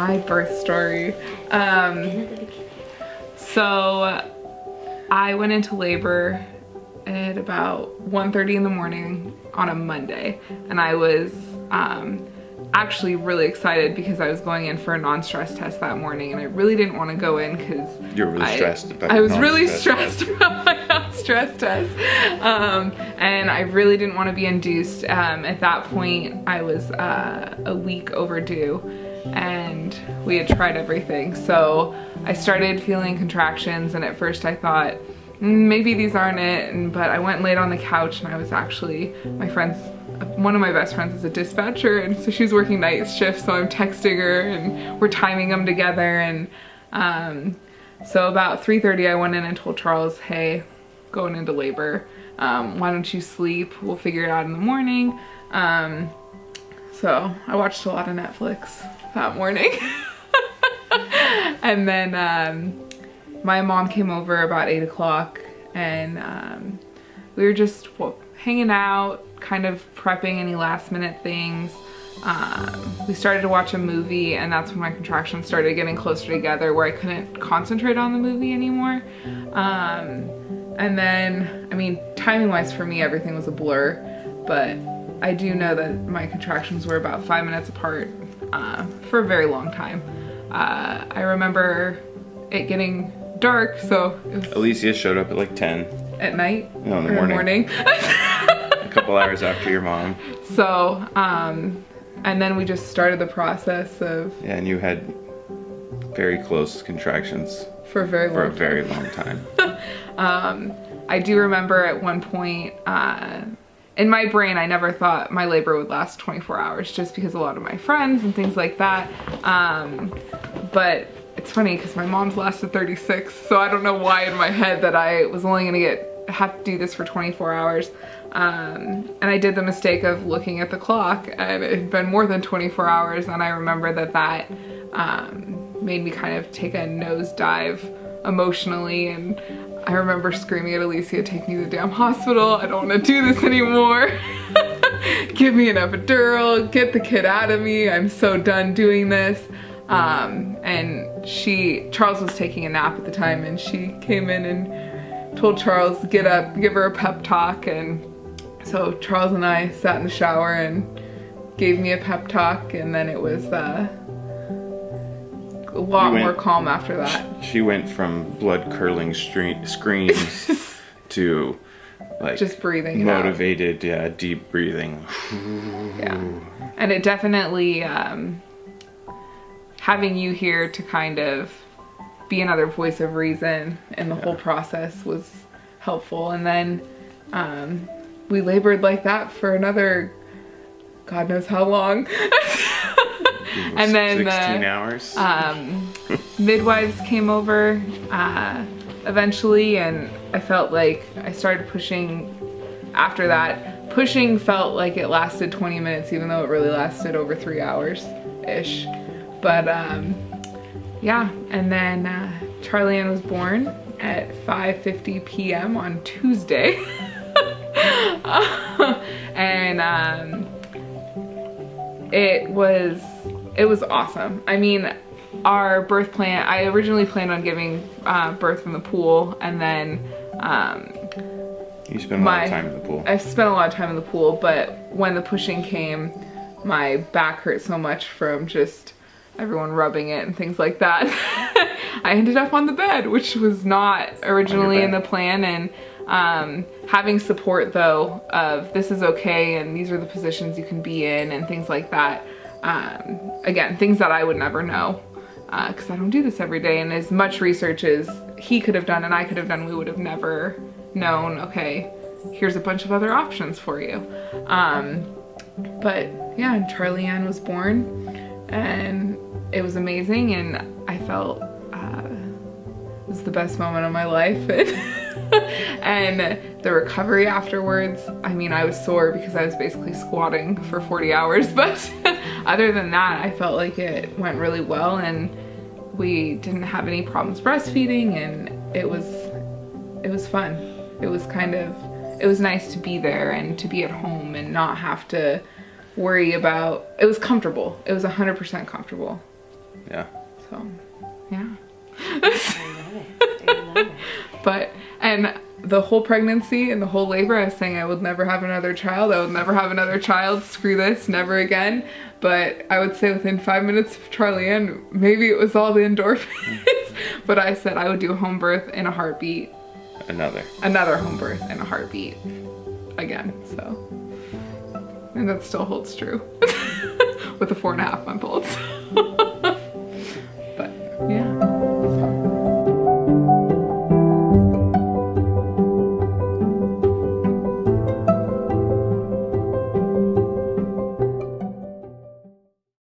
my birth story. So I went into labor at about 1:30 in the morning on a Monday, and I was actually really excited because I was going in for a non-stress test that morning, and I really didn't want to go in because you were really stressed about I was really stressed about my non-stress test, and I really didn't want to be induced. At that point, I was a week overdue, and we had tried everything. So I started feeling contractions, and at first I thought, maybe these aren't it, but I went and laid on the couch, and I was actually, one of my best friends is a dispatcher, and so she was working night shift, so I'm texting her and we're timing them together. And so about 3:30 I went in and told Charles, hey, going into labor, why don't you sleep, we'll figure it out in the morning. So I watched a lot of Netflix that morning. And then my mom came over about 8 o'clock, and we were just hanging out, kind of prepping any last minute things. We started to watch a movie, and that's when my contractions started getting closer together where I couldn't concentrate on the movie anymore. And then, I mean, timing wise for me, everything was a blur, but I do know that my contractions were about 5 minutes apart for a very long time. I remember it getting dark, so it was Alicia showed up at like 10. At night? No, in the morning. A couple hours after your mom. So, and then we just started the process of... Yeah, and you had very close contractions. For a very long time. I do remember at one point, in my brain, I never thought my labor would last 24 hours just because a lot of my friends and things like that. But it's funny because my mom's lasted 36, so I don't know why in my head that I was only gonna have to do this for 24 hours. And I did the mistake of looking at the clock, and it had been more than 24 hours, and I remember that made me kind of take a nosedive emotionally, and I remember screaming at Alicia, take me to the damn hospital, I don't want to do this anymore. Give me an epidural, get the kid out of me, I'm so done doing this. And Charles was taking a nap at the time, and she came in and told Charles to get up, give her a pep talk. And so Charles and I sat in the shower and gave me a pep talk, and then it was a lot more calm after that. She went from blood curdling screams to like just breathing motivated, yeah, deep breathing. Yeah, and it definitely having you here to kind of be another voice of reason in the whole process was helpful. And then we labored like that for another God knows how long. And then 16 hours. Midwives came over eventually, and I felt like I started pushing after that. Pushing felt like it lasted 20 minutes, even though it really lasted over 3 hours-ish. But yeah, and then Charlie Ann was born at 5:50 p.m. on Tuesday. And it was awesome. I mean, our birth plan, I originally planned on giving birth in the pool, and then you spent a lot of time in the pool. I spent a lot of time in the pool, but when the pushing came, my back hurt so much from just everyone rubbing it and things like that. I ended up on the bed, which was not originally in the plan. And having support though of this is okay and these are the positions you can be in and things like that. Again, things that I would never know because I don't do this every day, and as much research as he could have done and I could have done, we would have never known, okay, here's a bunch of other options for you. But yeah, and Charlie Ann was born, and it was amazing, and I felt it was the best moment of my life. And the recovery afterwards, I mean, I was sore because I was basically squatting for 40 hours, but other than that, I felt like it went really well, and we didn't have any problems breastfeeding, and it was fun. It was nice to be there and to be at home and not have to worry about, it was comfortable. It was 100% comfortable. Yeah. So, yeah. I love it. I love it. But, and the whole pregnancy and the whole labor, I was saying I would never have another child. I would never have another child. Screw this, never again. But I would say within 5 minutes of Charlie Ann, maybe it was all the endorphins. But I said I would do a home birth in a heartbeat. Another home birth in a heartbeat. Again, so. And that still holds true. With a 4.5-month-old.